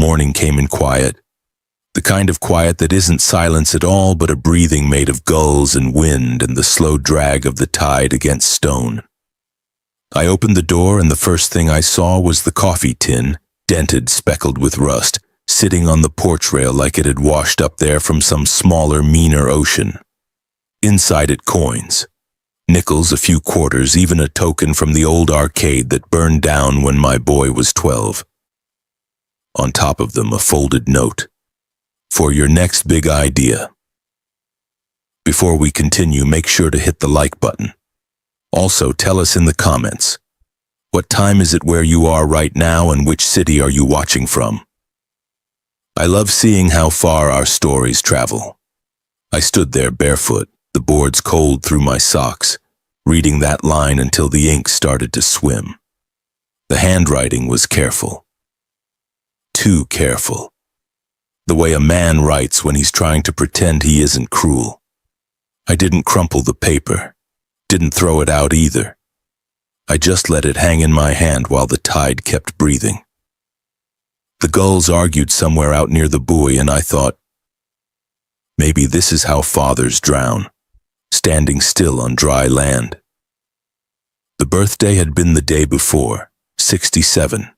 morning came in quiet. The kind of quiet that isn't silence at all, but a breathing made of gulls and wind and the slow drag of the tide against stone. I opened the door, and the first thing I saw was the coffee tin, dented, speckled with rust, sitting on the porch rail like it had washed up there from some smaller, meaner ocean. Inside it, coins. Nickels, a few quarters, even a token from the old arcade that burned down when my boy was 12. On top of them, a folded note. For your next big idea. Before we continue, make sure to hit the like button. Also, tell us in the comments, what time is it where you are right now and which city are you watching from? I love seeing how far our stories travel. I stood there barefoot, the boards cold through my socks, reading that line until the ink started to swim. The handwriting was careful. Too careful. The way a man writes when he's trying to pretend he isn't cruel. I didn't crumple the paper. Didn't throw it out either. I just let it hang in my hand while the tide kept breathing. The gulls argued somewhere out near the buoy, and I thought, maybe this is how fathers drown, standing still on dry land. The birthday had been the day before, 67.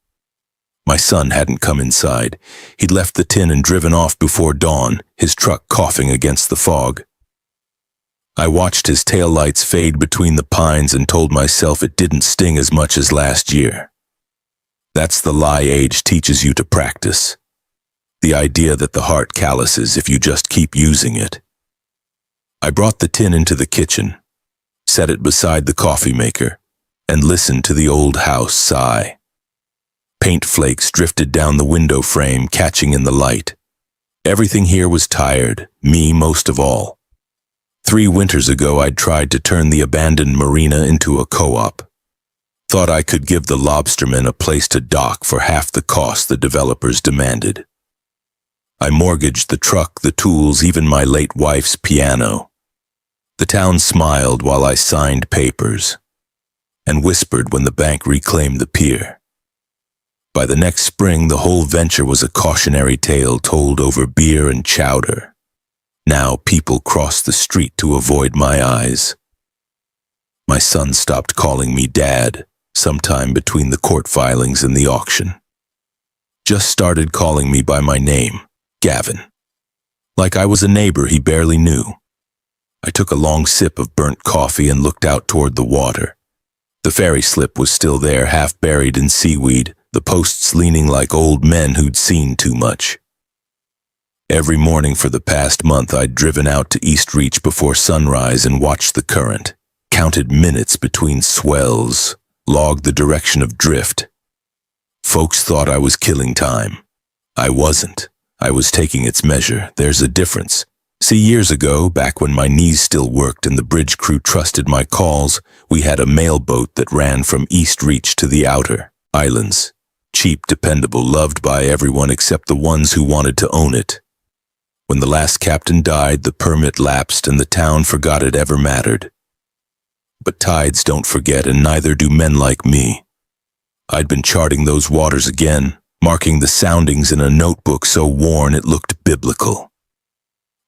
My son hadn't come inside. He'd left the tin and driven off before dawn, his truck coughing against the fog. I watched his taillights fade between the pines and told myself it didn't sting as much as last year. That's the lie age teaches you to practice. The idea that the heart calluses if you just keep using it. I brought the tin into the kitchen, set it beside the coffee maker, and listened to the old house sigh. Paint flakes drifted down the window frame, catching in the light. Everything here was tired, me most of all. 3 winters ago, I'd tried to turn the abandoned marina into a co-op. Thought I could give the lobstermen a place to dock for half the cost the developers demanded. I mortgaged the truck, the tools, even my late wife's piano. The town smiled while I signed papers and whispered when the bank reclaimed the pier. By the next spring, the whole venture was a cautionary tale told over beer and chowder. Now people crossed the street to avoid my eyes. My son stopped calling me Dad sometime between the court filings and the auction. Just started calling me by my name, Gavin. Like I was a neighbor he barely knew. I took a long sip of burnt coffee and looked out toward the water. The ferry slip was still there, half buried in seaweed, the posts leaning like old men who'd seen too much. Every morning for the past month, I'd driven out to East Reach before sunrise and watched the current, counted minutes between swells, logged the direction of drift. Folks thought I was killing time. I wasn't. I was taking its measure. There's a difference. See, years ago, back when my knees still worked and the bridge crew trusted my calls, we had a mailboat that ran from East Reach to the outer islands. Cheap, dependable, loved by everyone except the ones who wanted to own it. When the last captain died, the permit lapsed and the town forgot it ever mattered. But tides don't forget, and neither do men like me. I'd been charting those waters again, marking the soundings in a notebook so worn it looked biblical.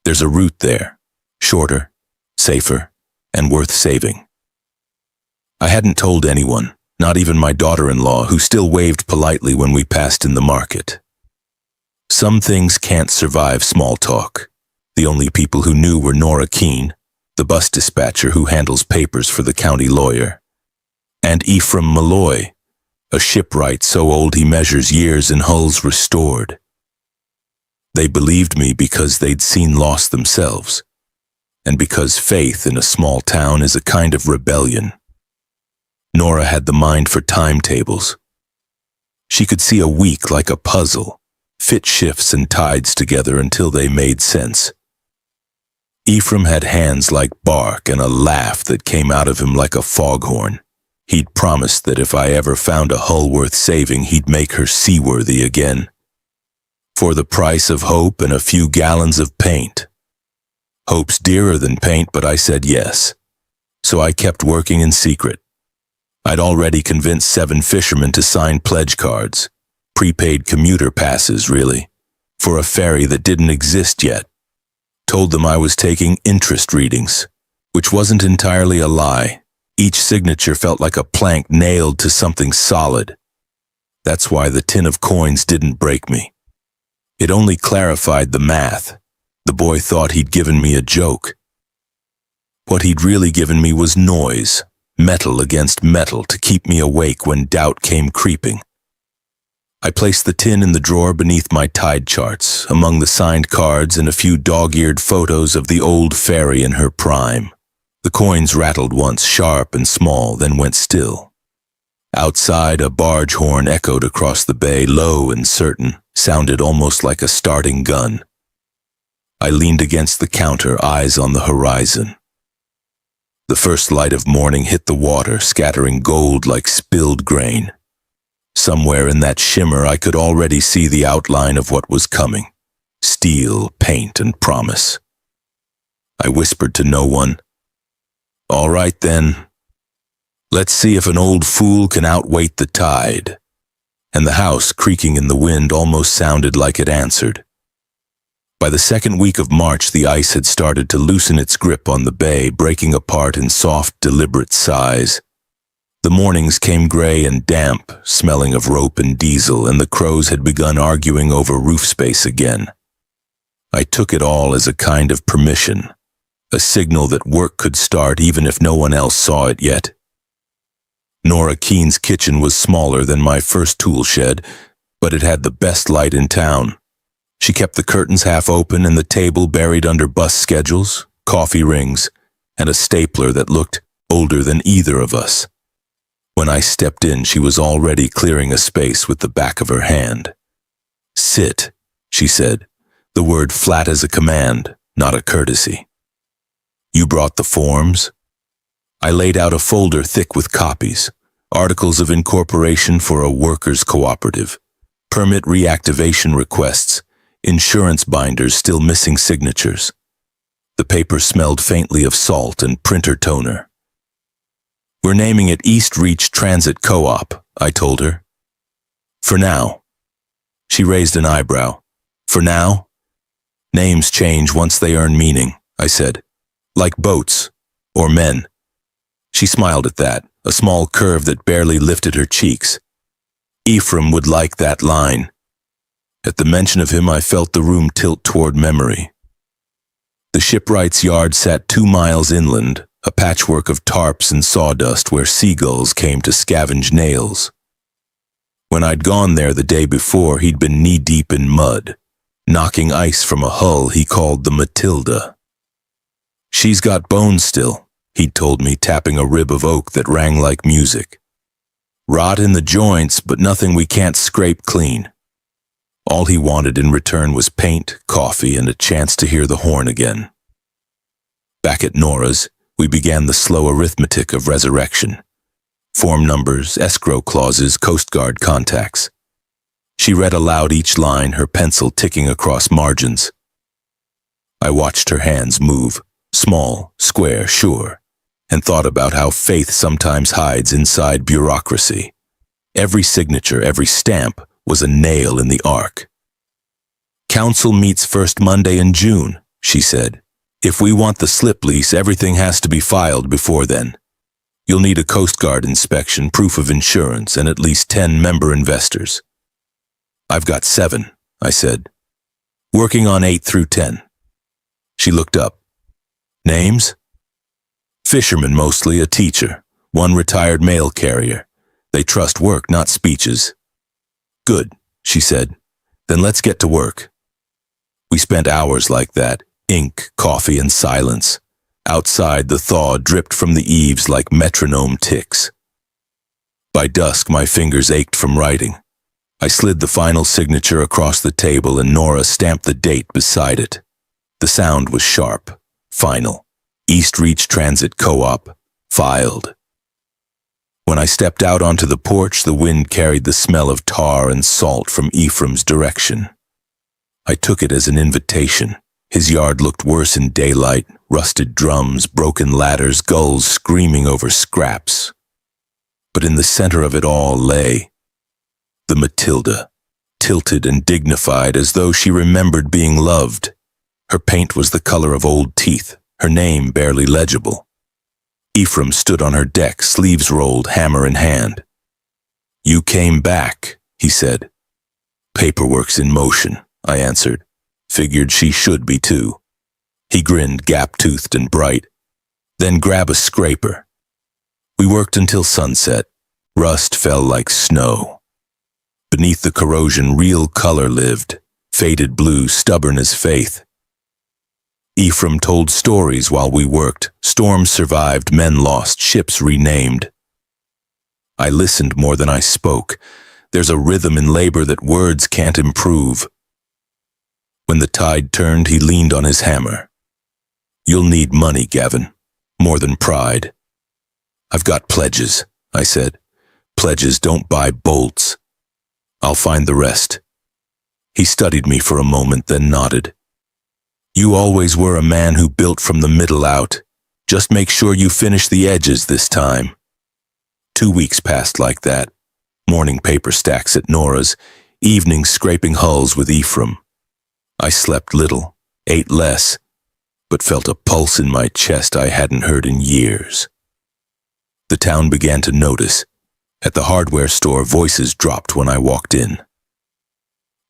There's a route there, shorter, safer, and worth saving. I hadn't told anyone, not even my daughter-in-law, who still waved politely when we passed in the market. Some things can't survive small talk. The only people who knew were Nora Keene, the bus dispatcher who handles papers for the county lawyer, and Ephraim Malloy, a shipwright so old he measures years in hulls restored. They believed me because they'd seen loss themselves, and because faith in a small town is a kind of rebellion. Nora had the mind for timetables. She could see a week like a puzzle, fit shifts and tides together until they made sense. Ephraim had hands like bark and a laugh that came out of him like a foghorn. He'd promised that if I ever found a hull worth saving, he'd make her seaworthy again. For the price of hope and a few gallons of paint. Hope's dearer than paint, but I said yes. So I kept working in secret. I'd already convinced 7 fishermen to sign pledge cards. Prepaid commuter passes, really, for a ferry that didn't exist yet. Told them I was taking interest readings, which wasn't entirely a lie. Each signature felt like a plank nailed to something solid. That's why the tin of coins didn't break me. It only clarified the math. The boy thought he'd given me a joke. What he'd really given me was noise, metal against metal, to keep me awake when doubt came creeping. I placed the tin in the drawer beneath my tide charts, among the signed cards and a few dog-eared photos of the old Ferry in her prime. The coins rattled once, sharp and small, then went still. Outside, a barge horn echoed across the bay, low and certain, sounded almost like a starting gun. I leaned against the counter, eyes on the horizon. The first light of morning hit the water, scattering gold like spilled grain. Somewhere in that shimmer I could already see the outline of what was coming. Steel, paint, and promise. I whispered to no one. All right then. Let's see if an old fool can outweight the tide. And the house, creaking in the wind, almost sounded like it answered. By the second week of March, the ice had started to loosen its grip on the bay, breaking apart in soft, deliberate sighs. The mornings came gray and damp, smelling of rope and diesel, and the crows had begun arguing over roof space again. I took it all as a kind of permission, a signal that work could start even if no one else saw it yet. Nora Keene's kitchen was smaller than my first tool shed, but it had the best light in town. She kept the curtains half open and the table buried under bus schedules, coffee rings, and a stapler that looked older than either of us. When I stepped in, she was already clearing a space with the back of her hand. Sit, she said, the word flat as a command, not a courtesy. You brought the forms? I laid out a folder thick with copies, articles of incorporation for a workers' cooperative, permit reactivation requests, insurance binders still missing signatures. The paper smelled faintly of salt and printer toner. We're naming it East Reach Transit Co-op, I told her. For now. She raised an eyebrow. For now? Names change once they earn meaning, I said. Like boats. Or men. She smiled at that, a small curve that barely lifted her cheeks. Ephraim would like that line. At the mention of him, I felt the room tilt toward memory. The shipwright's yard sat 2 miles inland, a patchwork of tarps and sawdust where seagulls came to scavenge nails. When I'd gone there the day before, he'd been knee-deep in mud, knocking ice from a hull he called the Matilda. She's got bones still, he'd told me, tapping a rib of oak that rang like music. Rot in the joints, but nothing we can't scrape clean. All he wanted in return was paint, coffee, and a chance to hear the horn again. Back at Nora's, we began the slow arithmetic of resurrection. Form numbers, escrow clauses, Coast Guard contacts. She read aloud each line, her pencil ticking across margins. I watched her hands move, small, square, sure, and thought about how faith sometimes hides inside bureaucracy. Every signature, every stamp was a nail in the arc. Council meets first Monday in June, she said. If we want the slip lease, everything has to be filed before then. You'll need a Coast Guard inspection, proof of insurance, and at least 10 member investors. I've got 7, I said. Working on 8 through 10. She looked up. Names? Fisherman mostly, a teacher, 1 retired mail carrier. They trust work, not speeches. Good, she said. Then let's get to work. We spent hours like that. Ink, coffee, and silence. Outside, the thaw dripped from the eaves like metronome ticks. By dusk, my fingers ached from writing. I slid the final signature across the table and Nora stamped the date beside it. The sound was sharp. Final. East Reach Transit Co-op. Filed. When I stepped out onto the porch, the wind carried the smell of tar and salt from Ephraim's direction. I took it as an invitation. His yard looked worse in daylight, rusted drums, broken ladders, gulls screaming over scraps. But in the center of it all lay the Matilda. tilted and dignified as though she remembered being loved. Her paint was the color of old teeth, her name barely legible. Ephraim stood on her deck, sleeves rolled, hammer in hand. "You came back," he said. "Paperwork's in motion," I answered. Figured she should be too. He grinned, gap-toothed and bright. "Then grab a scraper." We worked until sunset. Rust fell like snow. Beneath the corrosion, real color lived, faded blue, stubborn as faith. Ephraim told stories while we worked. Storms survived, men lost, ships renamed. I listened more than I spoke. There's a rhythm in labor that words can't improve. When the tide turned, he leaned on his hammer. "You'll need money, Gavin, more than pride." "I've got pledges," I said. "Pledges don't buy bolts. I'll find the rest." He studied me for a moment, then nodded. "You always were a man who built from the middle out. Just make sure you finish the edges this time." 2 weeks passed like that. Morning paper stacks at Nora's, evenings scraping hulls with Ephraim. I slept little, ate less, but felt a pulse in my chest I hadn't heard in years. The town began to notice. At the hardware store, voices dropped when I walked in.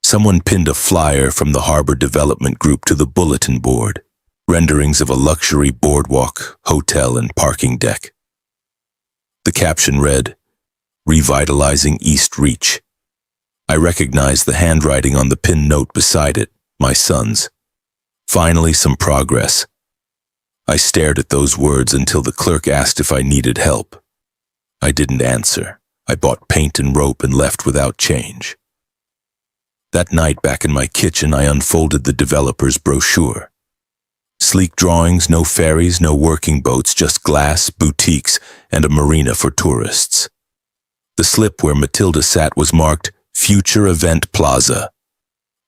Someone pinned a flyer from the Harbor Development Group to the bulletin board, renderings of a luxury boardwalk, hotel, and parking deck. The caption read, "Revitalizing East Reach." I recognized the handwriting on the pinned note beside it, my son's. Finally, some progress. I stared at those words until the clerk asked if I needed help. I didn't answer. I bought paint and rope and left without change. That night, back in my kitchen, I unfolded the developer's brochure. Sleek drawings, no ferries, no working boats, just glass, boutiques, and a marina for tourists. The slip where Matilda sat was marked Future Event Plaza.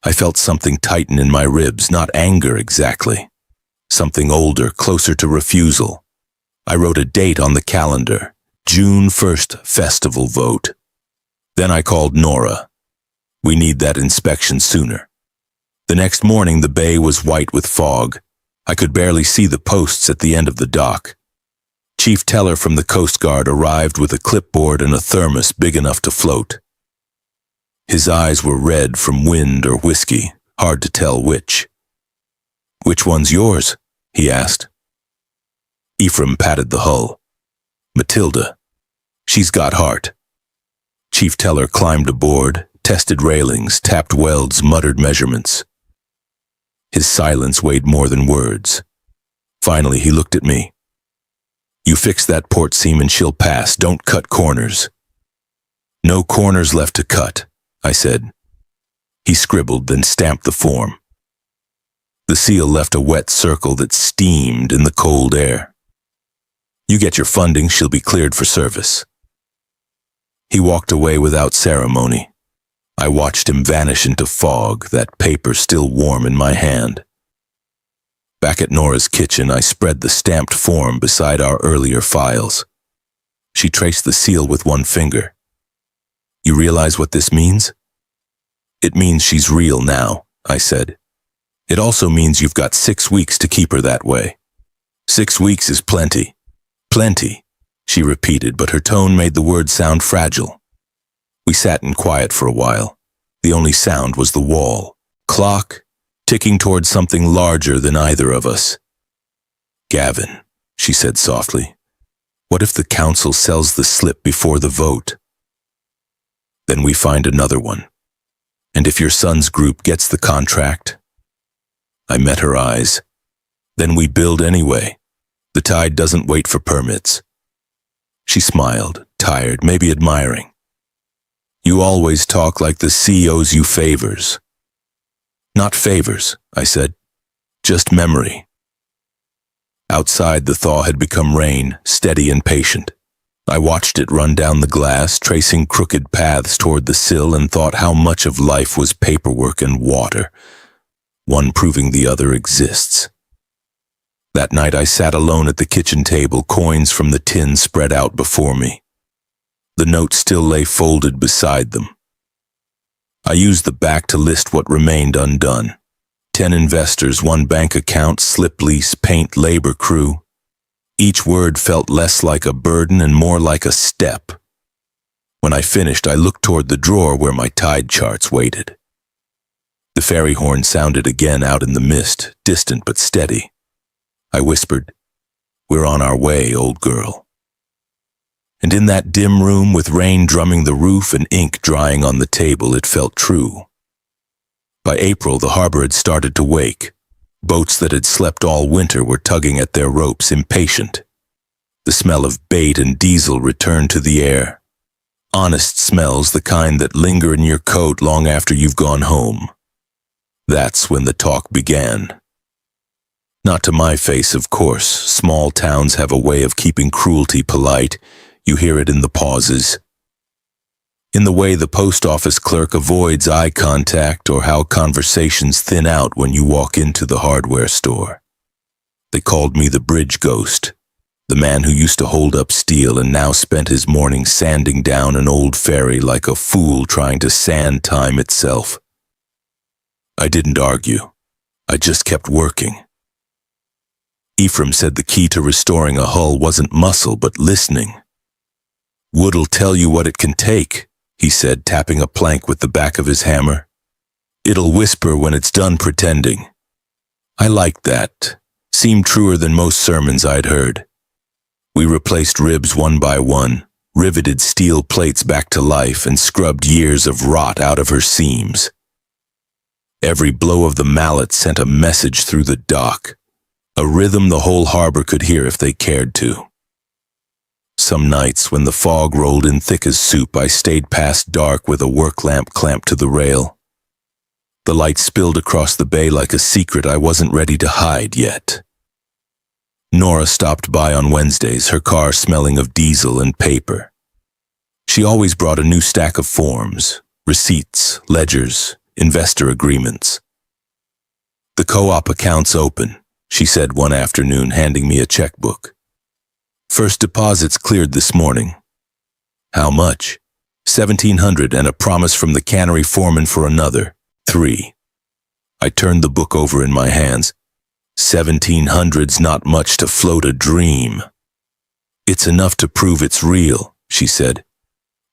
I felt something tighten in my ribs, not anger exactly. Something older, closer to refusal. I wrote a date on the calendar, June 1st, festival vote. Then I called Nora. "We need that inspection sooner." The next morning, the bay was white with fog. I could barely see the posts at the end of the dock. Chief Teller from the Coast Guard arrived with a clipboard and a thermos big enough to float. His eyes were red from wind or whiskey, hard to tell which. "Which one's yours?" he asked. Ephraim patted the hull. "Matilda. She's got heart." Chief Teller climbed aboard, tested railings, tapped welds, muttered measurements. His silence weighed more than words. Finally, he looked at me. "You fix that port seam and she'll pass. Don't cut corners." "No corners left to cut," I said. He scribbled, then stamped the form. The seal left a wet circle that steamed in the cold air. "You get your funding, she'll be cleared for service." He walked away without ceremony. I watched him vanish into fog, that paper still warm in my hand. Back at Nora's kitchen, I spread the stamped form beside our earlier files. She traced the seal with one finger. "You realize what this means?" "It means she's real now," I said. "It also means you've got 6 weeks to keep her that way." "6 weeks is plenty." "Plenty," she repeated, but her tone made the words sound fragile. We sat in quiet for a while. The only sound was the wall. Clock, ticking towards something larger than either of us. "Gavin," she said softly, "what if the council sells the slip before the vote? Then we find another one. And if your son's group gets the contract?" I met her eyes. "Then we build anyway. The tide doesn't wait for permits." She smiled, tired, maybe admiring. "You always talk like the sea owes you favors." "Not favors," I said. "Just memory." Outside, the thaw had become rain, steady and patient. I watched it run down the glass, tracing crooked paths toward the sill, and thought how much of life was paperwork and water, one proving the other exists. That night I sat alone at the kitchen table, coins from the tin spread out before me. The note still lay folded beside them. I used the back to list what remained undone. 10 investors, 1 bank account, slip lease, paint, labor, crew. Each word felt less like a burden and more like a step. When I finished, I looked toward the drawer where my tide charts waited. The ferry horn sounded again out in the mist, distant but steady. I whispered, "We're on our way, old girl." And in that dim room with rain drumming the roof and ink drying on the table, it felt true. By April, the harbor had started to wake. Boats that had slept all winter were tugging at their ropes, impatient. The smell of bait and diesel returned to the air. Honest smells, the kind that linger in your coat long after you've gone home. That's when the talk began. Not to my face, of course. Small towns have a way of keeping cruelty polite. You hear it in the pauses. In the way the post office clerk avoids eye contact, or how conversations thin out when you walk into the hardware store. They called me the bridge ghost, the man who used to hold up steel and now spent his morning sanding down an old ferry like a fool trying to sand time itself. I didn't argue. I just kept working. Ephraim said the key to restoring a hull wasn't muscle, but listening. "Wood'll tell you what it can take," he said, tapping a plank with the back of his hammer. "It'll whisper when it's done pretending." I liked that. Seemed truer than most sermons I'd heard. We replaced ribs one by one, riveted steel plates back to life, and scrubbed years of rot out of her seams. Every blow of the mallet sent a message through the dock, a rhythm the whole harbor could hear if they cared to. Some nights, when the fog rolled in thick as soup, I stayed past dark with a work lamp clamped to the rail. The light spilled across the bay like a secret I wasn't ready to hide yet. Nora stopped by on Wednesdays, her car smelling of diesel and paper. She always brought a new stack of forms, receipts, ledgers, investor agreements. "The co-op account's open," she said one afternoon, handing me a checkbook. "First deposits cleared this morning." "How much?" $1,700 and a promise from the cannery foreman for another, 3. I turned the book over in my hands. $1,700's not much to float a dream. "It's enough to prove it's real," she said.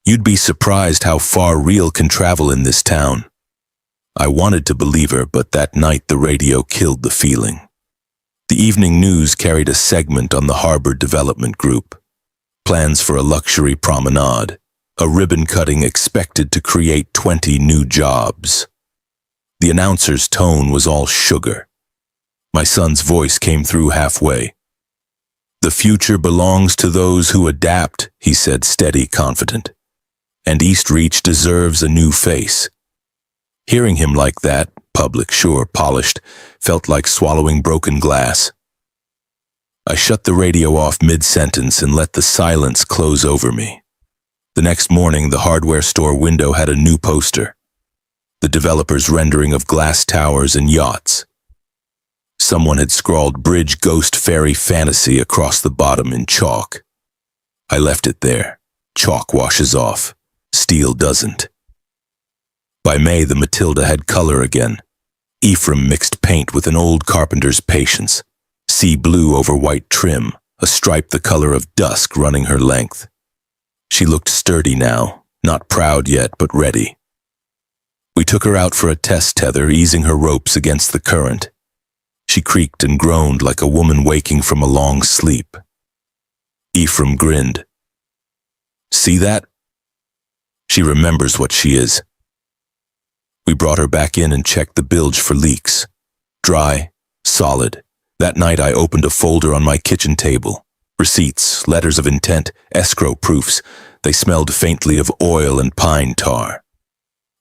"You'd be surprised how far real can travel in this town." I wanted to believe her, but that night the radio killed the feeling. The evening news carried a segment on the Harbor Development Group. Plans for a luxury promenade, a ribbon cutting expected to create 20 new jobs. The announcer's tone was all sugar. My son's voice came through halfway. "The future belongs to those who adapt," he said, steady, confident. "And East Reach deserves a new face." Hearing him like that, public, sure, polished, felt like swallowing broken glass. I shut the radio off mid-sentence and let the silence close over me. The next morning, the hardware store window had a new poster. The developer's rendering of glass towers and yachts. Someone had scrawled "Bridge Ghost Ferry Fantasy" across the bottom in chalk. I left it there. Chalk washes off. Steel doesn't. By May, the Matilda had color again. Ephraim mixed paint with an old carpenter's patience. Sea blue over white trim, a stripe the color of dusk running her length. She looked sturdy now, not proud yet, but ready. We took her out for a test tether, easing her ropes against the current. She creaked and groaned like a woman waking from a long sleep. Ephraim grinned. "See that? She remembers what she is." We brought her back in and checked the bilge for leaks. Dry, solid. That night I opened a folder on my kitchen table. Receipts, letters of intent, escrow proofs. They smelled faintly of oil and pine tar.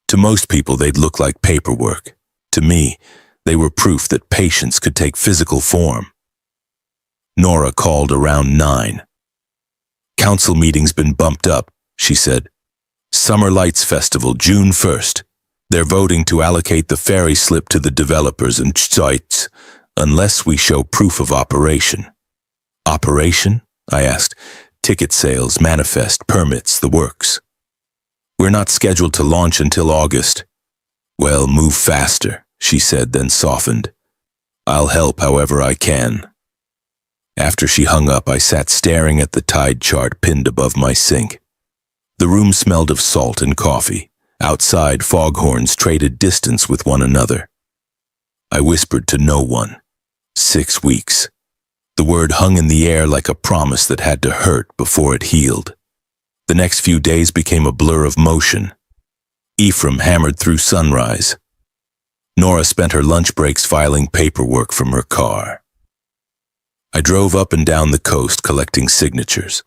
To most people they'd look like paperwork. To me, they were proof that patience could take physical form. Nora called around 9. "Council meeting's been bumped up," she said. "Summer Lights Festival, June 1st. They're voting to allocate the ferry slip to the developers and sites, unless we show proof of operation." "Operation?" I asked. "Ticket sales, manifest, permits, the works." "We're not scheduled to launch until August. Well, move faster, she said, then softened. I'll help however I can. After she hung up, I sat staring at the tide chart pinned above my sink. The room smelled of salt and coffee. Outside, foghorns traded distance with one another. I whispered to no one. 6 weeks. The word hung in the air like a promise that had to hurt before it healed. The next few days became a blur of motion. Ephraim hammered through sunrise. Nora spent her lunch breaks filing paperwork from her car. I drove up and down the coast collecting signatures.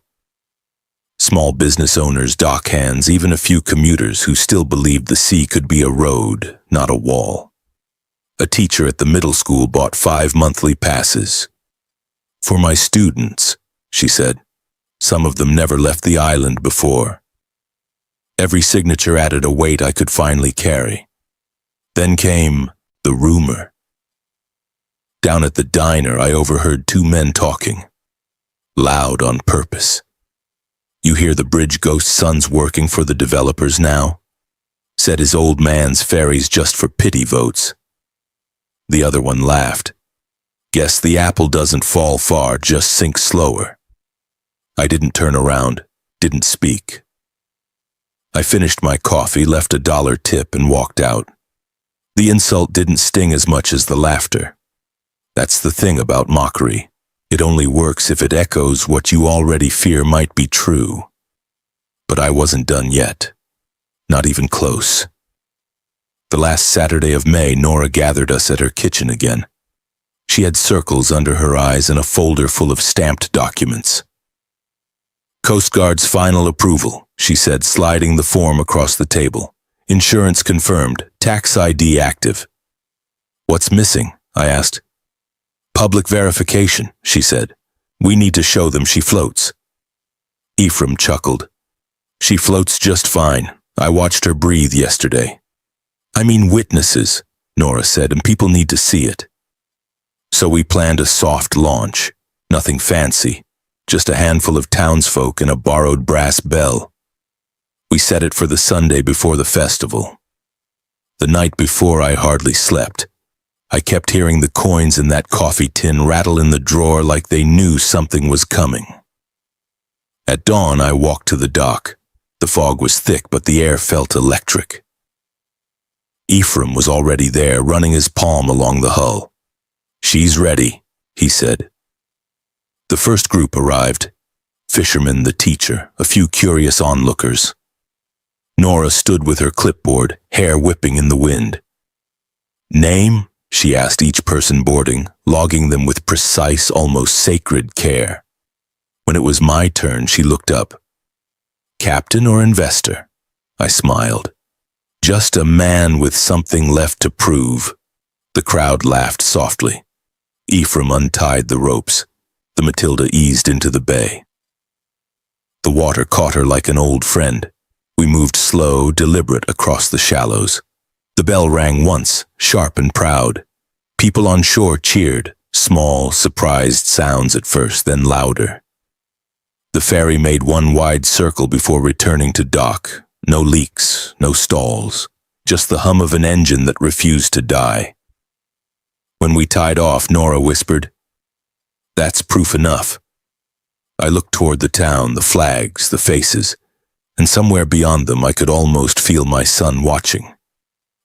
Small business owners, dock hands, even a few commuters who still believed the sea could be a road, not a wall. A teacher at the middle school bought 5 monthly passes. For my students, she said. Some of them never left the island before. Every signature added a weight I could finally carry. Then came the rumor. Down at the diner, I overheard 2 men talking. Loud on purpose. You hear the bridge ghost son's working for the developers now? Said his old man's Ferry's just for pity votes. The other one laughed. Guess the apple doesn't fall far, just sinks slower. I didn't turn around, didn't speak. I finished my coffee, left a $1 tip, and walked out. The insult didn't sting as much as the laughter. That's the thing about mockery. It only works if it echoes what you already fear might be true. But I wasn't done yet. Not even close. The last Saturday of May, Nora gathered us at her kitchen again. She had circles under her eyes and a folder full of stamped documents. Coast Guard's final approval, she said, sliding the form across the table. Insurance confirmed, tax ID active. What's missing? I asked. Public verification, she said. We need to show them she floats. Ephraim chuckled. She floats just fine. I watched her breathe yesterday. I mean witnesses, Nora said, and people need to see it. So we planned a soft launch. Nothing fancy. Just a handful of townsfolk and a borrowed brass bell. We set it for the Sunday before the festival. The night before, I hardly slept. I kept hearing the coins in that coffee tin rattle in the drawer like they knew something was coming. At dawn, I walked to the dock. The fog was thick, but the air felt electric. Ephraim was already there, running his palm along the hull. She's ready, he said. The first group arrived. Fisherman, the teacher, a few curious onlookers. Nora stood with her clipboard, hair whipping in the wind. Name? She asked each person boarding, logging them with precise, almost sacred care. When it was my turn, she looked up. Captain or investor? I smiled. Just a man with something left to prove. The crowd laughed softly. Ephraim untied the ropes. The Matilda eased into the bay. The water caught her like an old friend. We moved slow, deliberate across the shallows. The bell rang once, sharp and proud. People on shore cheered, small, surprised sounds at first, then louder. The ferry made one wide circle before returning to dock. No leaks, no stalls, just the hum of an engine that refused to die. When we tied off, Nora whispered, "That's proof enough." I looked toward the town, the flags, the faces, and somewhere beyond them I could almost feel my son watching.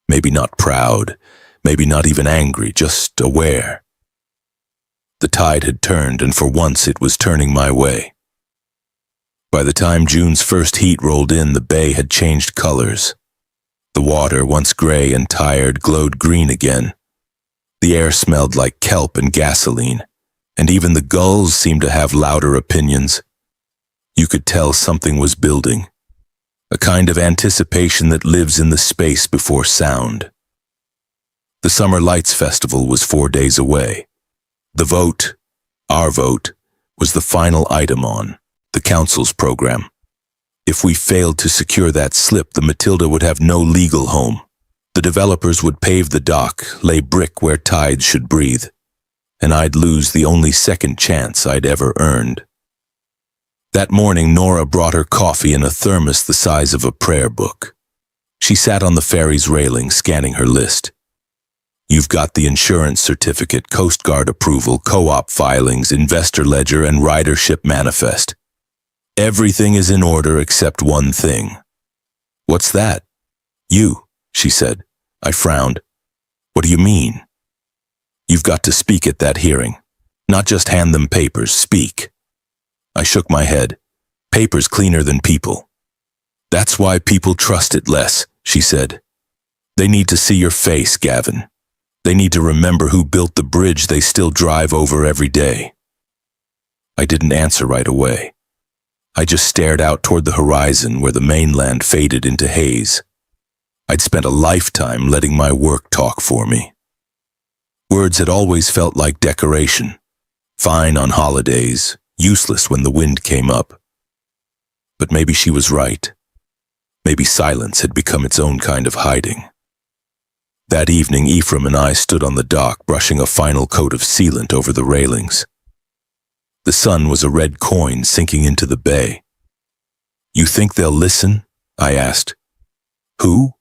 Maybe not proud, maybe not even angry, just aware. The tide had turned, and for once it was turning my way. By the time June's first heat rolled in, the bay had changed colors. The water, once gray and tired, glowed green again. The air smelled like kelp and gasoline, and even the gulls seemed to have louder opinions. You could tell something was building, a kind of anticipation that lives in the space before sound. The Summer Lights Festival was 4 days away. The vote, our vote, was the final item on the council's program. If we failed to secure that slip, the Matilda would have no legal home. The developers would pave the dock, lay brick where tides should breathe, and I'd lose the only second chance I'd ever earned. That morning, Nora brought her coffee in a thermos the size of a prayer book. She sat on the ferry's railing, scanning her list. You've got the insurance certificate, Coast Guard approval, co-op filings, investor ledger, and ridership manifest. Everything is in order except one thing. What's that? You, she said. I frowned. What do you mean? You've got to speak at that hearing. Not just hand them papers, speak. I shook my head. Paper's cleaner than people. That's why people trust it less, she said. They need to see your face, Gavin. They need to remember who built the bridge they still drive over every day. I didn't answer right away. I just stared out toward the horizon where the mainland faded into haze. I'd spent a lifetime letting my work talk for me. Words had always felt like decoration, fine on holidays, useless when the wind came up. But maybe she was right. Maybe silence had become its own kind of hiding. That evening, Ephraim and I stood on the dock, brushing a final coat of sealant over the railings. The sun was a red coin sinking into the bay. You think they'll listen? I asked. Who?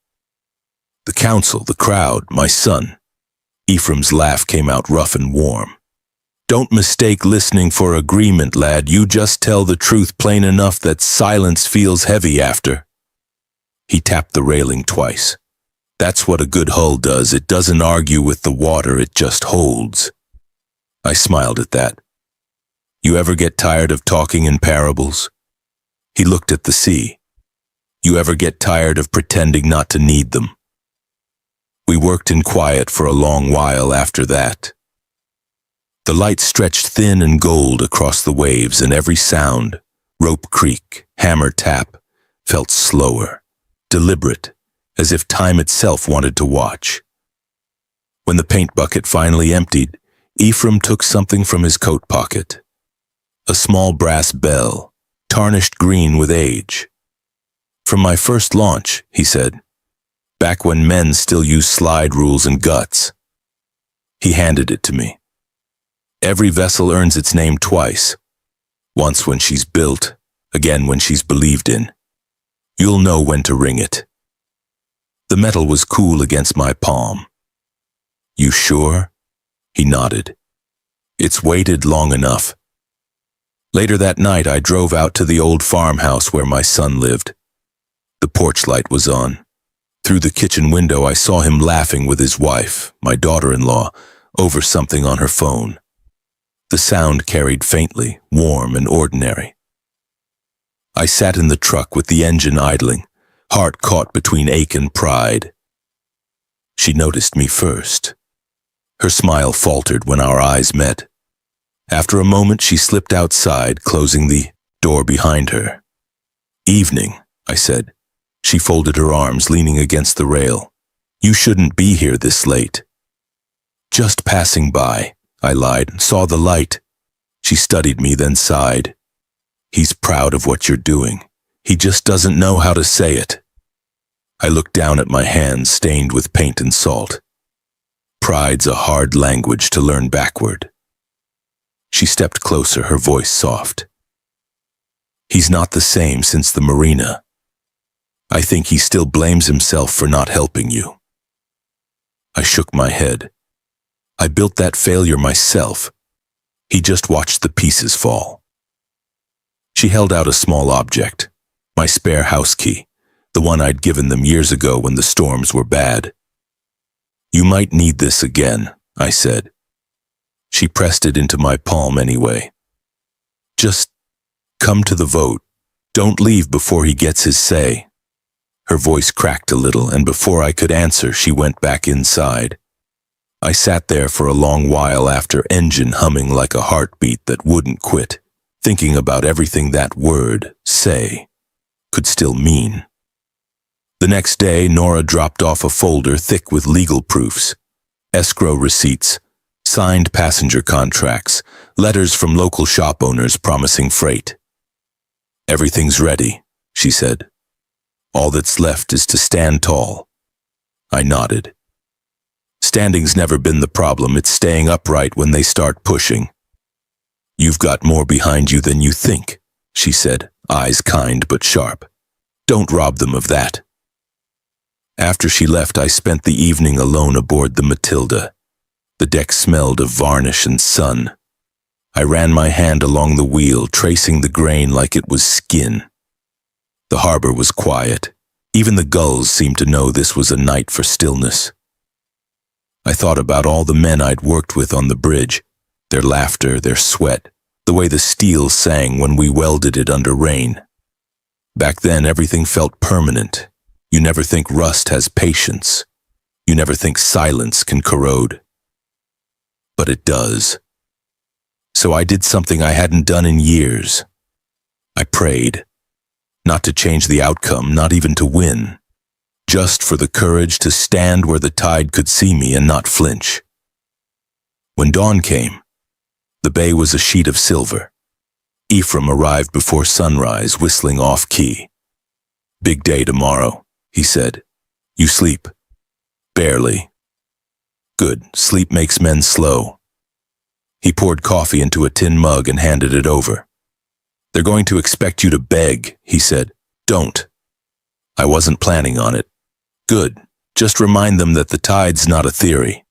The council, the crowd, my son. Ephraim's laugh came out rough and warm. Don't mistake listening for agreement, lad. You just tell the truth plain enough that silence feels heavy after. He tapped the railing twice. That's what a good hull does. It doesn't argue with the water, it just holds. I smiled at that. You ever get tired of talking in parables? He looked at the sea. You ever get tired of pretending not to need them? We worked in quiet for a long while after that. The light stretched thin and gold across the waves, and every sound, rope creak, hammer tap, felt slower, deliberate, as if time itself wanted to watch. When the paint bucket finally emptied, Ephraim took something from his coat pocket. A small brass bell, tarnished green with age. From my first launch, he said, back when men still used slide rules and guts. He handed it to me. Every vessel earns its name twice. Once when she's built, again when she's believed in. You'll know when to ring it. The metal was cool against my palm. You sure? He nodded. It's waited long enough. Later that night, I drove out to the old farmhouse where my son lived. The porch light was on. Through the kitchen window, I saw him laughing with his wife, my daughter-in-law, over something on her phone. The sound carried faintly, warm and ordinary. I sat in the truck with the engine idling, heart caught between ache and pride. She noticed me first. Her smile faltered when our eyes met. After a moment, she slipped outside, closing the door behind her. Evening, I said. She folded her arms, leaning against the rail. You shouldn't be here this late. Just passing by, I lied, saw the light. She studied me, then sighed. He's proud of what you're doing. He just doesn't know how to say it. I looked down at my hands stained with paint and salt. Pride's a hard language to learn backward. She stepped closer, her voice soft. He's not the same since the marina. I think he still blames himself for not helping you. I shook my head. I built that failure myself. He just watched the pieces fall. She held out a small object, my spare house key, the one I'd given them years ago when the storms were bad. You might need this again, I said. She pressed it into my palm anyway. Just come to the vote. Don't leave before he gets his say. Her voice cracked a little, and before I could answer, she went back inside. I sat there for a long while after engine humming like a heartbeat that wouldn't quit, thinking about everything that word, say, could still mean. The next day, Nora dropped off a folder thick with legal proofs, escrow receipts, signed passenger contracts, letters from local shop owners promising freight. Everything's ready, she said. All that's left is to stand tall. I nodded. Standing's never been the problem, it's staying upright when they start pushing. You've got more behind you than you think, she said, eyes kind but sharp. Don't rob them of that. After she left, I spent the evening alone aboard the Matilda. The deck smelled of varnish and sun. I ran my hand along the wheel, tracing the grain like it was skin. The harbor was quiet. Even the gulls seemed to know this was a night for stillness. I thought about all the men I'd worked with on the bridge, their laughter, their sweat, the way the steel sang when we welded it under rain. Back then, everything felt permanent. You never think rust has patience. You never think silence can corrode. But it does. So I did something I hadn't done in years. I prayed. Not to change the outcome, not even to win. Just for the courage to stand where the tide could see me and not flinch. When dawn came, the bay was a sheet of silver. Ephraim arrived before sunrise, whistling off-key. "Big day tomorrow," he said. "You sleep?" "Barely." "Good. Sleep makes men slow." He poured coffee into a tin mug and handed it over. "They're going to expect you to beg," he said. "Don't." I wasn't planning on it. "Good. Just remind them that the tide's not a theory."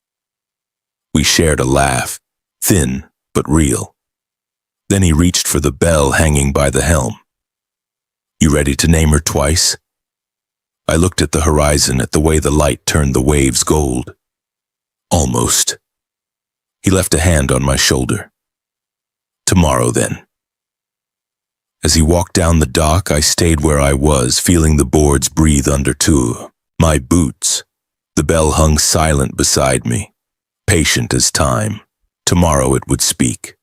We shared a laugh, thin but real. Then he reached for the bell hanging by the helm. "You ready to name her twice?" I looked at the horizon, at the way the light turned the waves gold. "Almost." He left a hand on my shoulder. "Tomorrow, then." As he walked down the dock, I stayed where I was, feeling the boards breathe under my boots. The bell hung silent beside me, patient as time. Tomorrow it would speak.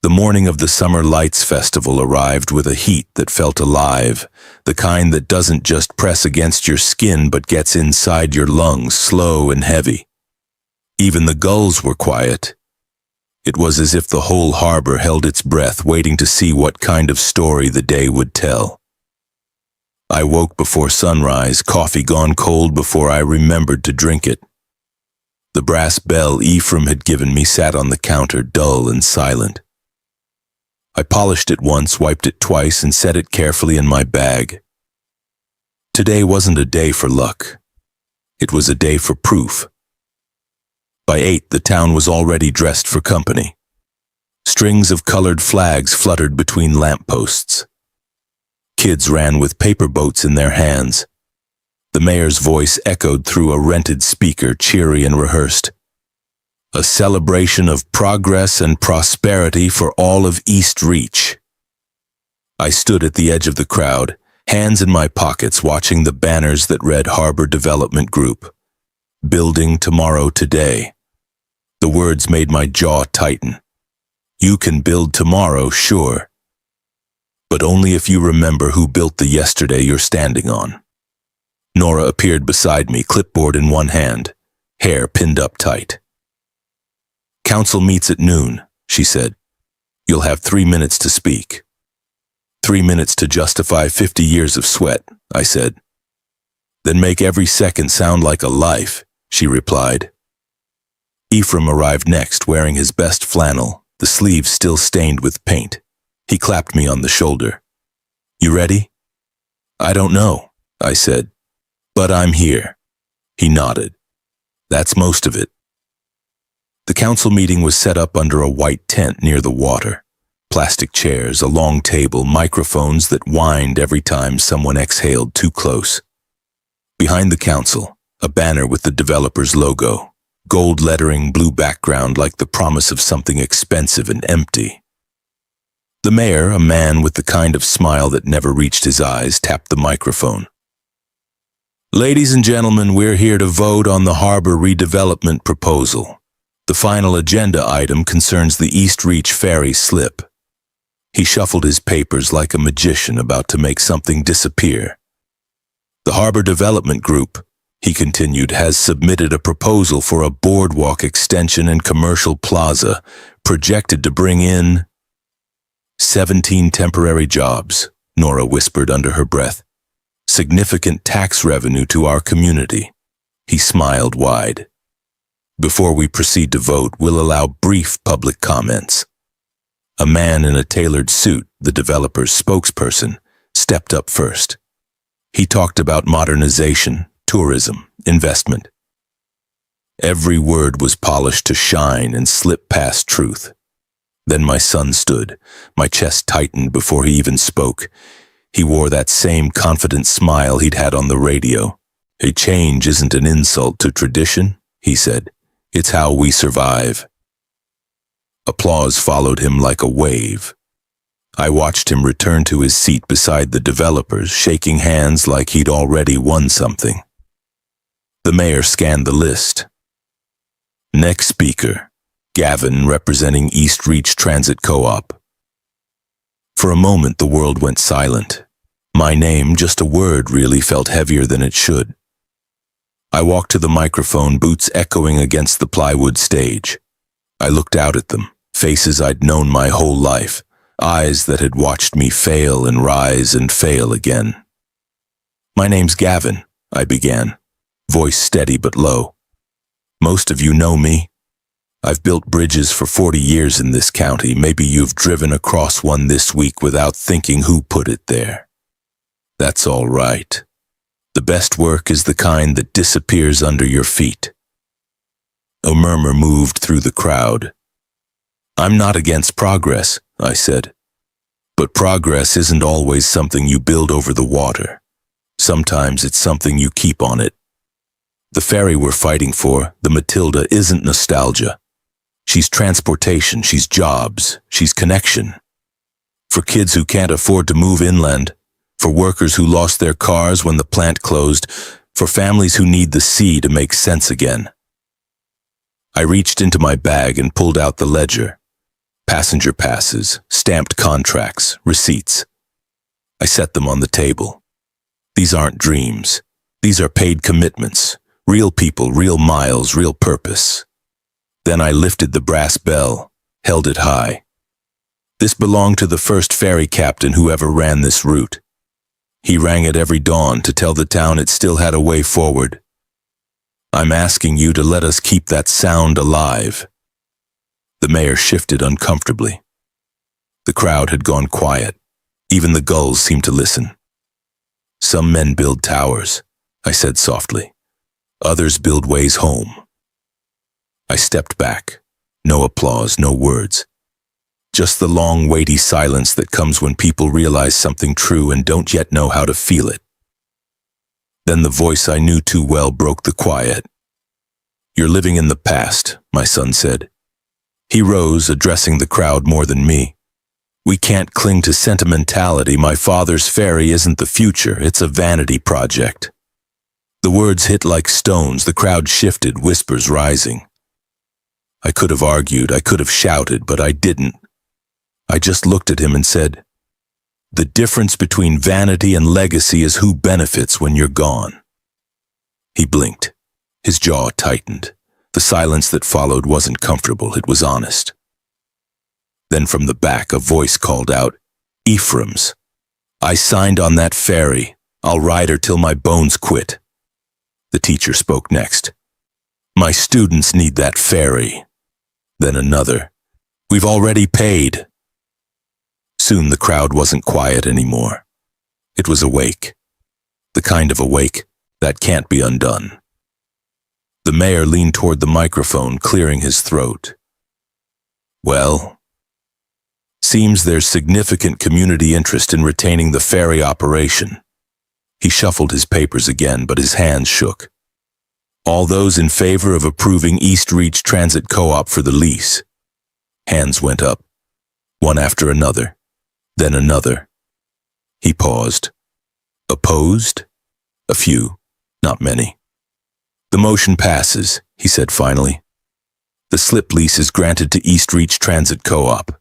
The morning of the Summer Lights Festival arrived with a heat that felt alive, the kind that doesn't just press against your skin but gets inside your lungs, slow and heavy. Even the gulls were quiet. It was as if the whole harbor held its breath, waiting to see what kind of story the day would tell. I woke before sunrise, coffee gone cold before I remembered to drink it. The brass bell Ephraim had given me sat on the counter, dull and silent. I polished it once, wiped it twice, and set it carefully in my bag. Today wasn't a day for luck. It was a day for proof. By 8, the town was already dressed for company. Strings of colored flags fluttered between lampposts. Kids ran with paper boats in their hands. The mayor's voice echoed through a rented speaker, cheery and rehearsed. "A celebration of progress and prosperity for all of East Reach." I stood at the edge of the crowd, hands in my pockets, watching the banners that read Harbor Development Group. "Building tomorrow today." The words made my jaw tighten. You can build tomorrow, sure, but only if you remember who built the yesterday you're standing on. Nora appeared beside me, clipboard in one hand, hair pinned up tight. "Council meets at noon," she said. "You'll have 3 minutes to speak." 3 minutes to justify 50 years of sweat, I said. "Then make every second sound like a life," she replied. Ephraim arrived next, wearing his best flannel, the sleeves still stained with paint. He clapped me on the shoulder. "You ready?" "I don't know," I said, "but I'm here." He nodded. "That's most of it." The council meeting was set up under a white tent near the water. Plastic chairs, a long table, microphones that whined every time someone exhaled too close. Behind the council, a banner with the developer's logo. Gold lettering, blue background, like the promise of something expensive and empty. The mayor, a man with the kind of smile that never reached his eyes, tapped the microphone. "Ladies and gentlemen, we're here to vote on the harbor redevelopment proposal. The final agenda item concerns the East Reach Ferry slip." He shuffled his papers like a magician about to make something disappear. "The Harbor Development Group," he continued, "has submitted a proposal for a boardwalk extension and commercial plaza, projected to bring in 17 temporary jobs," Nora whispered under her breath. "Significant tax revenue to our community." He smiled wide. "Before we proceed to vote, we'll allow brief public comments." A man in a tailored suit, the developer's spokesperson, stepped up first. He talked about modernization, tourism, investment. Every word was polished to shine and slip past truth. Then my son stood. My chest tightened before he even spoke. He wore that same confident smile he'd had on the radio. "A change isn't an insult to tradition," he said. "It's how we survive." Applause followed him like a wave. I watched him return to his seat beside the developers, shaking hands like he'd already won something. The mayor scanned the list. Next speaker, Gavin, representing East Reach Transit Co-op. For a moment, the world went silent. My name, just a word, really felt heavier than it should. I walked to the microphone, boots echoing against the plywood stage. I looked out at them, faces I'd known my whole life, eyes that had watched me fail and rise and fail again. "My name's Gavin," I began, voice steady but low. "Most of you know me. I've built bridges for 40 years in this county. Maybe you've driven across one this week without thinking who put it there. That's all right. The best work is the kind that disappears under your feet." A murmur moved through the crowd. "I'm not against progress," I said. "But progress isn't always something you build over the water. Sometimes it's something you keep on it. The ferry we're fighting for, the Matilda, isn't nostalgia. She's transportation, she's jobs, she's connection. For kids who can't afford to move inland, for workers who lost their cars when the plant closed, for families who need the sea to make sense again." I reached into my bag and pulled out the ledger. Passenger passes, stamped contracts, receipts. I set them on the table. These aren't dreams. These are paid commitments. Real people, real miles, real purpose. Then I lifted the brass bell, held it high. This belonged to the first ferry captain who ever ran this route. He rang it every dawn to tell the town it still had a way forward. I'm asking you to let us keep that sound alive. The mayor shifted uncomfortably. The crowd had gone quiet. Even the gulls seemed to listen. "Some men build towers," I said softly. "Others build ways home." I stepped back. No applause, no words. Just the long, weighty silence that comes when people realize something true and don't yet know how to feel it. Then the voice I knew too well broke the quiet. "You're living in the past," my son said. He rose, addressing the crowd more than me. "We can't cling to sentimentality. My father's ferry isn't the future, it's a vanity project." The words hit like stones. The crowd shifted, whispers rising. I could have argued, I could have shouted, but I didn't. I just looked at him and said, "The difference between vanity and legacy is who benefits when you're gone." He blinked. His jaw tightened. The silence that followed wasn't comfortable, it was honest. Then from the back, a voice called out, "Ephraim's. I signed on that ferry. I'll ride her till my bones quit." The teacher spoke next. "My students need that ferry." Then another, "We've already paid." Soon the crowd wasn't quiet anymore. It was awake. The kind of awake that can't be undone. The mayor leaned toward the microphone, clearing his throat. "Well, seems there's significant community interest in retaining the ferry operation." He shuffled his papers again, but his hands shook. "All those in favor of approving East Reach Transit Co-op for the lease." Hands went up, one after another, then another. He paused. "Opposed?" "A few, not many." "The motion passes," he said finally. "The slip lease is granted to East Reach Transit Co-op."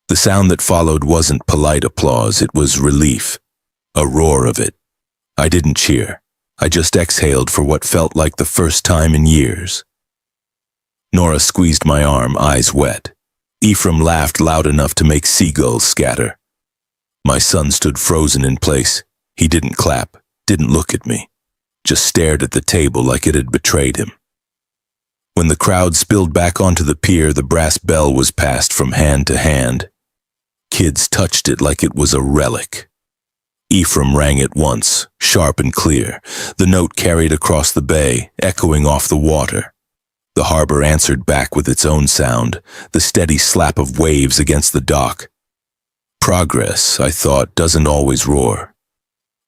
The sound that followed wasn't polite applause, it was relief. A roar of it. I didn't cheer. I just exhaled for what felt like the first time in years. Nora squeezed my arm, eyes wet. Ephraim laughed loud enough to make seagulls scatter. My son stood frozen in place. He didn't clap, didn't look at me, just stared at the table like it had betrayed him. When the crowd spilled back onto the pier, the brass bell was passed from hand to hand. Kids touched it like it was a relic. Ephraim rang at once, sharp and clear. The note carried across the bay, echoing off the water. The harbor answered back with its own sound, the steady slap of waves against the dock. Progress, I thought, doesn't always roar.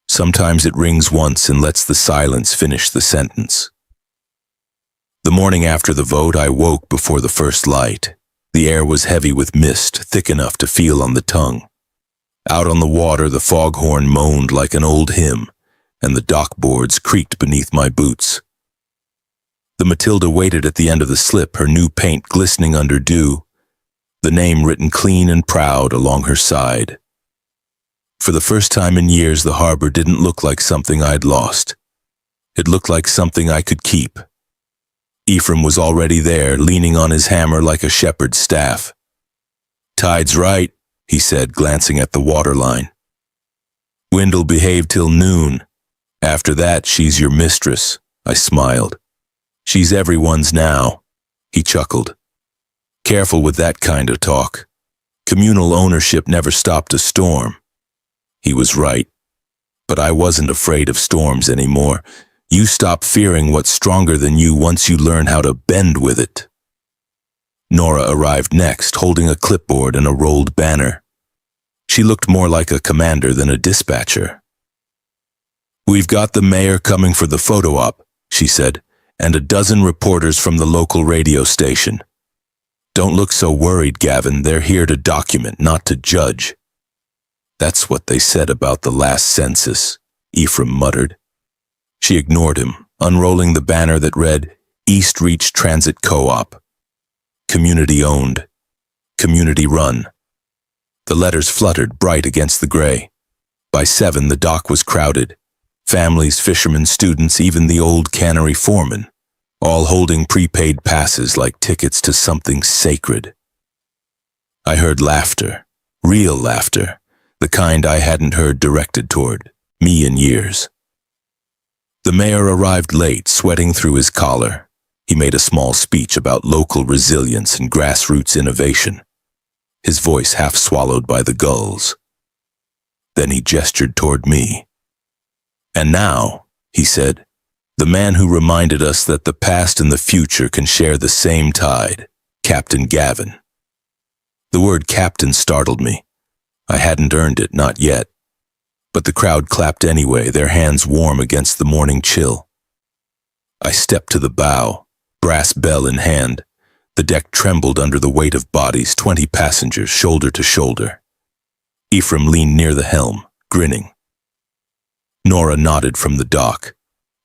Sometimes it rings once and lets the silence finish the sentence. The morning after the vote, I woke before the first light. The air was heavy with mist, thick enough to feel on the tongue. Out on the water, the foghorn moaned like an old hymn, and the dock boards creaked beneath my boots. The Matilda waited at the end of the slip, her new paint glistening under dew, the name written clean and proud along her side. For the first time in years, the harbor didn't look like something I'd lost. It looked like something I could keep. Ephraim was already there, leaning on his hammer like a shepherd's staff. "Tide's right," he said, glancing at the waterline. "Wind'll behave till noon. After that, she's your mistress." I smiled. "She's everyone's now." He chuckled. "Careful with that kind of talk. Communal ownership never stopped a storm." He was right. But I wasn't afraid of storms anymore. You stop fearing what's stronger than you once you learn how to bend with it. Nora arrived next, holding a clipboard and a rolled banner. She looked more like a commander than a dispatcher. "We've got the mayor coming for the photo op," she said, "and a dozen reporters from the local radio station. Don't look so worried, Gavin. They're here to document, not to judge." "That's what they said about the last census," Ephraim muttered. She ignored him, unrolling the banner that read, "East Reach Transit Co-op. Community owned. Community run." The letters fluttered bright against the gray. By 7, the dock was crowded. Families, fishermen, students, even the old cannery foreman, all holding prepaid passes like tickets to something sacred. I heard laughter, real laughter, the kind I hadn't heard directed toward me in years. The mayor arrived late, sweating through his collar. He made a small speech about local resilience and grassroots innovation, his voice half swallowed by the gulls. Then he gestured toward me. "And now," he said, "the man who reminded us that the past and the future can share the same tide, Captain Gavin." The word captain startled me. I hadn't earned it, not yet. But the crowd clapped anyway, their hands warm against the morning chill. I stepped to the bow, brass bell in hand. The deck trembled under the weight of bodies, 20 passengers, shoulder to shoulder. Ephraim leaned near the helm, grinning. Nora nodded from the dock.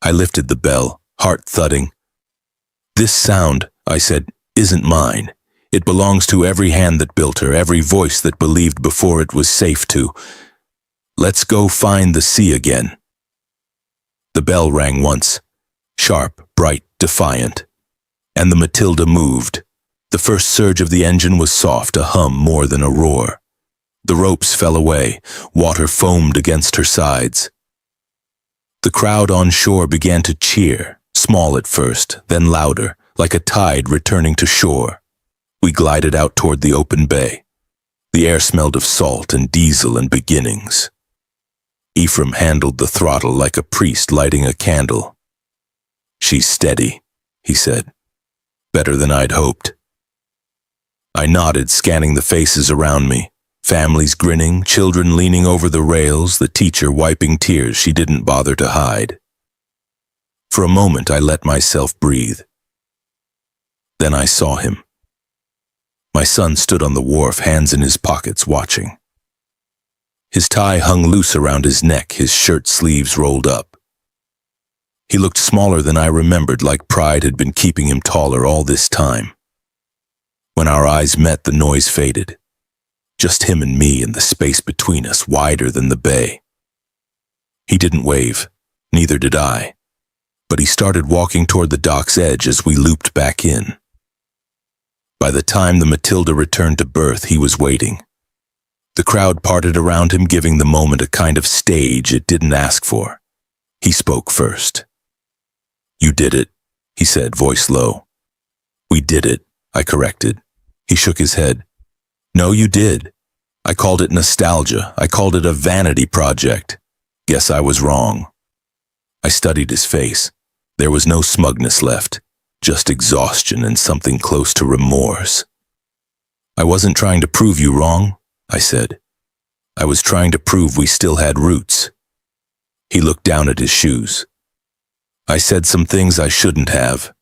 I lifted the bell, heart thudding. "This sound," I said, "isn't mine. It belongs to every hand that built her, every voice that believed before it was safe to. Let's go find the sea again." The bell rang once, sharp, bright, defiant. And the Matilda moved. The first surge of the engine was soft, a hum more than a roar. The ropes fell away, water foamed against her sides. The crowd on shore began to cheer, small at first, then louder, like a tide returning to shore. We glided out toward the open bay. The air smelled of salt and diesel and beginnings. Ephraim handled the throttle like a priest lighting a candle. "She's steady," he said. "Better than I'd hoped." I nodded, scanning the faces around me. Families grinning, children leaning over the rails, the teacher wiping tears she didn't bother to hide. For a moment, I let myself breathe. Then I saw him. My son stood on the wharf, hands in his pockets, watching. His tie hung loose around his neck, his shirt sleeves rolled up. He looked smaller than I remembered, like pride had been keeping him taller all this time. When our eyes met, the noise faded. Just him and me and the space between us, wider than the bay. He didn't wave, neither did I, but he started walking toward the dock's edge as we looped back in. By the time the Matilda returned to berth, he was waiting. The crowd parted around him, giving the moment a kind of stage it didn't ask for. He spoke first. "You did it," he said, voice low. "We did it," I corrected. He shook his head. "No, you did. I called it nostalgia. I called it a vanity project. Guess I was wrong. I studied his face. There was no smugness left, just exhaustion and something close to remorse. I wasn't trying to prove you wrong, I said. I was trying to prove we still had roots. He looked down at his shoes. I said some things I shouldn't have.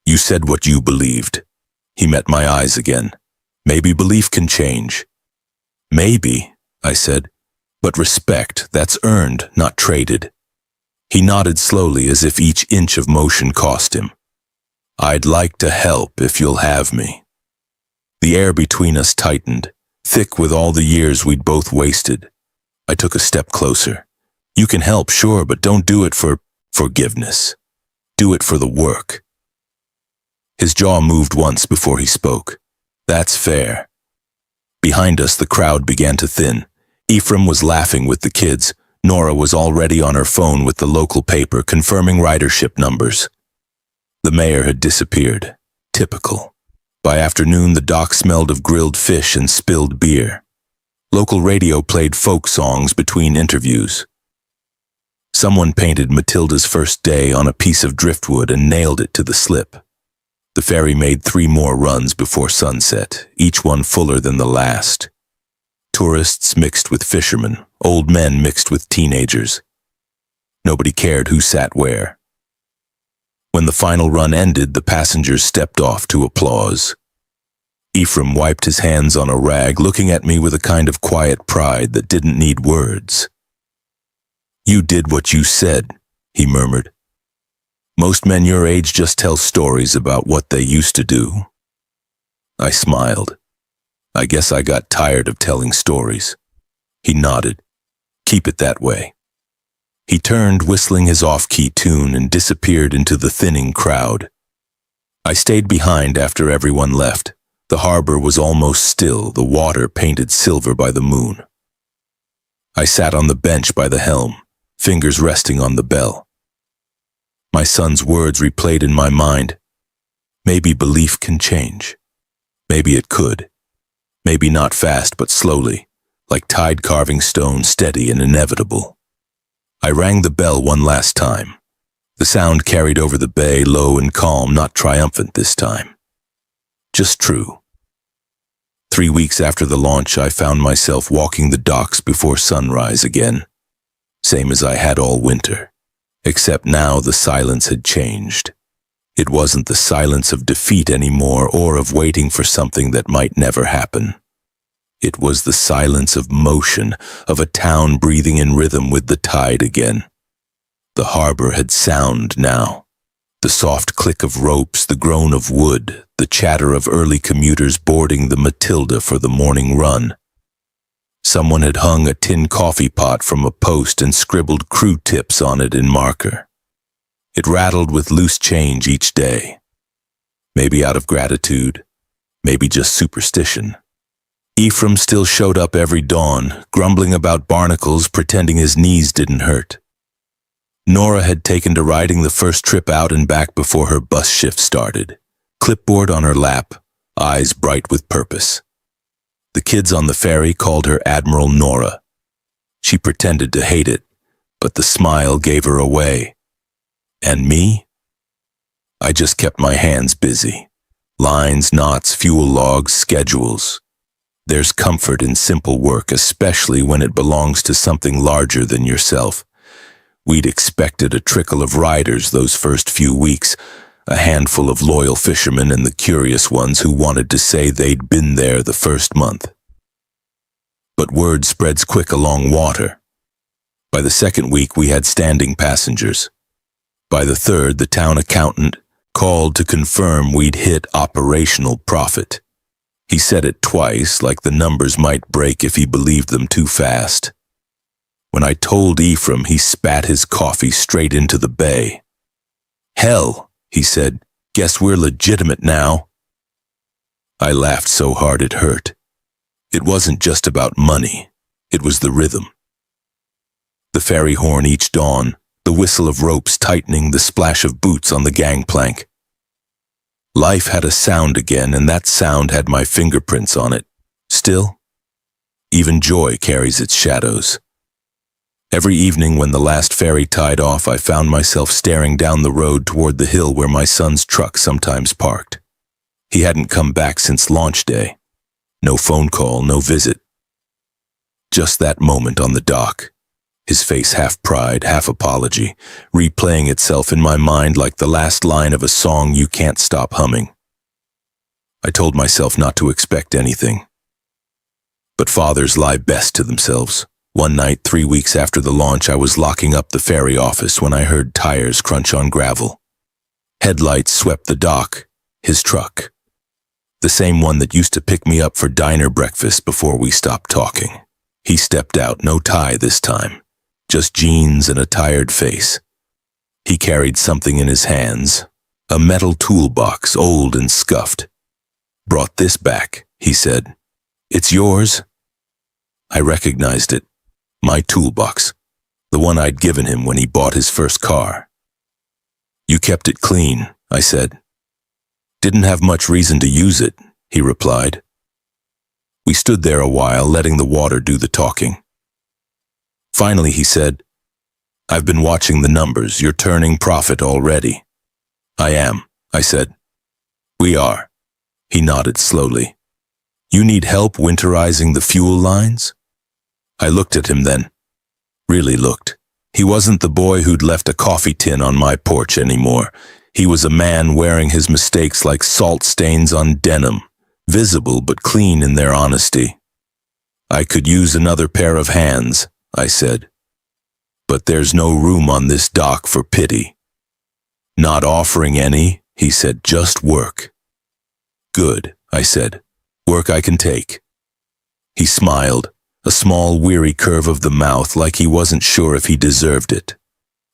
You said what you believed. He met my eyes again. Maybe belief can change. Maybe, I said, but respect, that's earned, not traded. He nodded slowly as if each inch of motion cost him. I'd like to help if you'll have me. The air between us tightened, thick with all the years we'd both wasted. I took a step closer. You can help, sure, but don't do it for forgiveness. Do it for the work. His jaw moved once before he spoke. That's fair. Behind us, the crowd began to thin. Ephraim was laughing with the kids. Nora was already on her phone with the local paper, confirming ridership numbers. The mayor had disappeared. Typical. By afternoon, the dock smelled of grilled fish and spilled beer. Local radio played folk songs between interviews. Someone painted Matilda's first day on a piece of driftwood and nailed it to the slip. The ferry made 3 more runs before sunset, each one fuller than the last. Tourists mixed with fishermen, old men mixed with teenagers. Nobody cared who sat where. When the final run ended, the passengers stepped off to applause. Ephraim wiped his hands on a rag, looking at me with a kind of quiet pride that didn't need words. You did what you said, he murmured. Most men your age just tell stories about what they used to do. I smiled. I guess I got tired of telling stories. He nodded. Keep it that way. He turned, whistling his off-key tune, and disappeared into the thinning crowd. I stayed behind after everyone left. The harbor was almost still, the water painted silver by the moon. I sat on the bench by the helm, fingers resting on the bell. My son's words replayed in my mind. Maybe belief can change. Maybe it could. Maybe not fast, but slowly, like tide carving stone, steady and inevitable. I rang the bell one last time. The sound carried over the bay, low and calm, not triumphant this time. Just true. 3 weeks after the launch, I found myself walking the docks before sunrise again. Same as I had all winter. Except now the silence had changed. It wasn't the silence of defeat anymore or of waiting for something that might never happen. It was the silence of motion, of a town breathing in rhythm with the tide again. The harbor had sound now. The soft click of ropes, the groan of wood, the chatter of early commuters boarding the Matilda for the morning run. Someone had hung a tin coffee pot from a post and scribbled crew tips on it in marker. It rattled with loose change each day. Maybe out of gratitude, maybe just superstition. Ephraim still showed up every dawn, grumbling about barnacles, pretending his knees didn't hurt. Nora had taken to riding the first trip out and back before her bus shift started, clipboard on her lap, eyes bright with purpose. The kids on the ferry called her Admiral Nora. She pretended to hate it, but the smile gave her away. And me? I just kept my hands busy. Lines, knots, fuel logs, schedules. There's comfort in simple work, especially when it belongs to something larger than yourself. We'd expected a trickle of riders those first few weeks, a handful of loyal fishermen and the curious ones who wanted to say they'd been there the first month. But word spreads quick along water. By the second week, we had standing passengers. By the third, the town accountant called to confirm we'd hit operational profit. He said it twice, like the numbers might break if he believed them too fast. When I told Ephraim, he spat his coffee straight into the bay. Hell, he said, guess we're legitimate now. I laughed so hard it hurt. It wasn't just about money. It was the rhythm. The ferry horn each dawn, the whistle of ropes tightening, the splash of boots on the gangplank. Life had a sound again, and that sound had my fingerprints on it. Still, even joy carries its shadows. Every evening when the last ferry tied off, I found myself staring down the road toward the hill where my son's truck sometimes parked. He hadn't come back since launch day. No phone call, no visit. Just that moment on the dock, his face half pride, half apology, replaying itself in my mind like the last line of a song you can't stop humming. I told myself not to expect anything. But fathers lie best to themselves. One night, 3 weeks after the launch, I was locking up the ferry office when I heard tires crunch on gravel. Headlights swept the dock, his truck. The same one that used to pick me up for diner breakfast before we stopped talking. He stepped out, no tie this time, just jeans and a tired face. He carried something in his hands, a metal toolbox, old and scuffed. "Brought this back," he said. "It's yours?" I recognized it. My toolbox, the one I'd given him when he bought his first car. "You kept it clean," I said. "Didn't have much reason to use it," he replied. We stood there a while, letting the water do the talking. Finally, he said, "I've been watching the numbers. You're turning profit already." "I am," I said. "We are." He nodded slowly. "You need help winterizing the fuel lines?" I looked at him then. Really looked. He wasn't the boy who'd left a coffee tin on my porch anymore. He was a man wearing his mistakes like salt stains on denim, visible but clean in their honesty. "I could use another pair of hands," I said. "But there's no room on this dock for pity." "Not offering any," he said, "just work." "Good," I said. "Work I can take." He smiled, a small, weary curve of the mouth like he wasn't sure if he deserved it.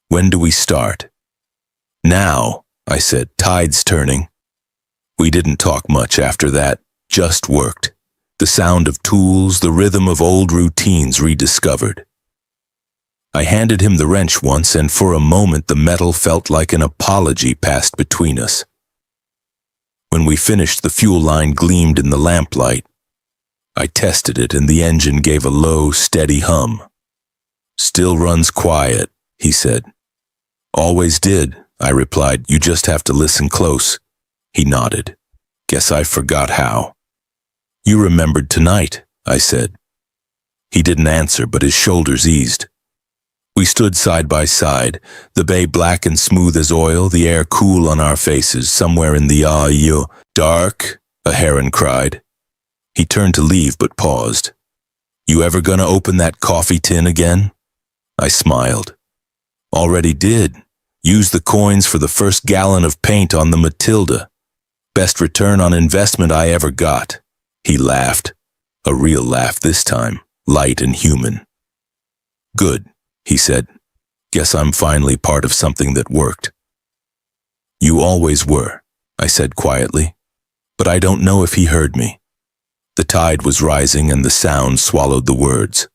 "When do we start?" "Now," I said, "tide's turning." We didn't talk much after that, just worked. The sound of tools, the rhythm of old routines rediscovered. I handed him the wrench once, and for a moment the metal felt like an apology passed between us. When we finished, the fuel line gleamed in the lamplight. I tested it, and the engine gave a low, steady hum. "Still runs quiet," he said. "Always did," I replied. "You just have to listen close." He nodded. "Guess I forgot how." "You remembered tonight," I said. He didn't answer, but his shoulders eased. We stood side by side, the bay black and smooth as oil, the air cool on our faces. Somewhere in the dark, a heron cried. He turned to leave, but paused. "You ever gonna open that coffee tin again?" I smiled. "Already did. Used the coins for the first gallon of paint on the Matilda. Best return on investment I ever got." He laughed. A real laugh this time, light and human. "Good," he said. "Guess I'm finally part of something that worked." "You always were," I said quietly, but I don't know if he heard me. The tide was rising and the sound swallowed the words.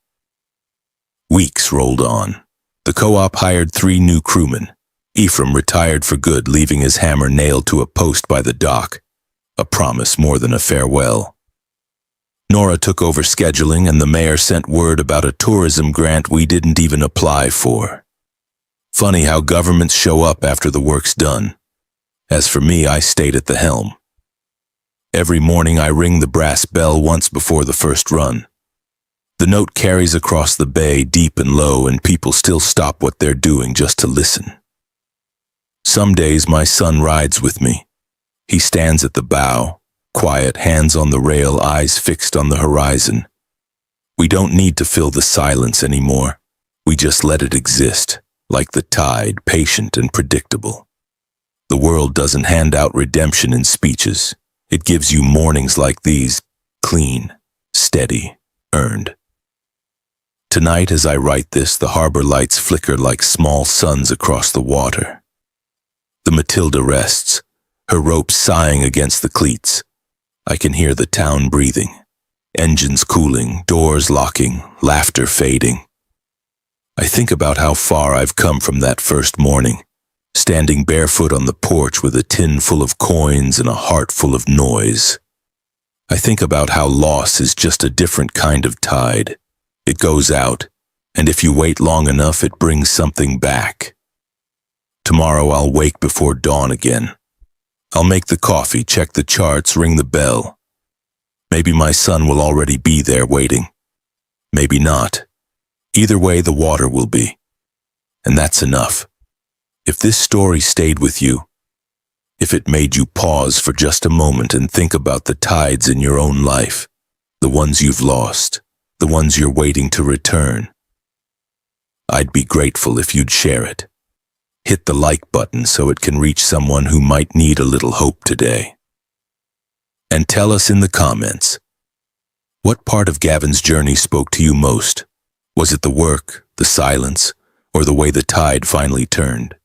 Weeks rolled on. The co-op hired 3 new crewmen. Ephraim retired for good, leaving his hammer nailed to a post by the dock, a promise more than a farewell. Nora took over scheduling, and the mayor sent word about a tourism grant we didn't even apply for. Funny how governments show up after the work's done. As for me, I stayed at the helm. Every morning I ring the brass bell once before the first run. The note carries across the bay, deep and low, and people still stop what they're doing just to listen. Some days my son rides with me. He stands at the bow, quiet, hands on the rail, eyes fixed on the horizon. We don't need to fill the silence anymore. We just let it exist, like the tide, patient and predictable. The world doesn't hand out redemption in speeches. It gives you mornings like these, clean, steady, earned. Tonight, as I write this, the harbor lights flicker like small suns across the water. The Matilda rests, her ropes sighing against the cleats. I can hear the town breathing, engines cooling, doors locking, laughter fading. I think about how far I've come from that first morning, standing barefoot on the porch with a tin full of coins and a heart full of noise. I think about how loss is just a different kind of tide. It goes out, And if you wait long enough, it brings something back. Tomorrow I'll wake before dawn again. I'll make the coffee, check the charts, ring the bell. Maybe my son will already be there waiting. Maybe not. Either way, the water will be. And that's enough. If this story stayed with you, if it made you pause for just a moment and think about the tides in your own life, the ones you've lost, the ones you're waiting to return, I'd be grateful if you'd share it. Hit the like button so it can reach someone who might need a little hope today. And tell us in the comments, what part of Gavin's journey spoke to you most? Was it the work, the silence, or the way the tide finally turned?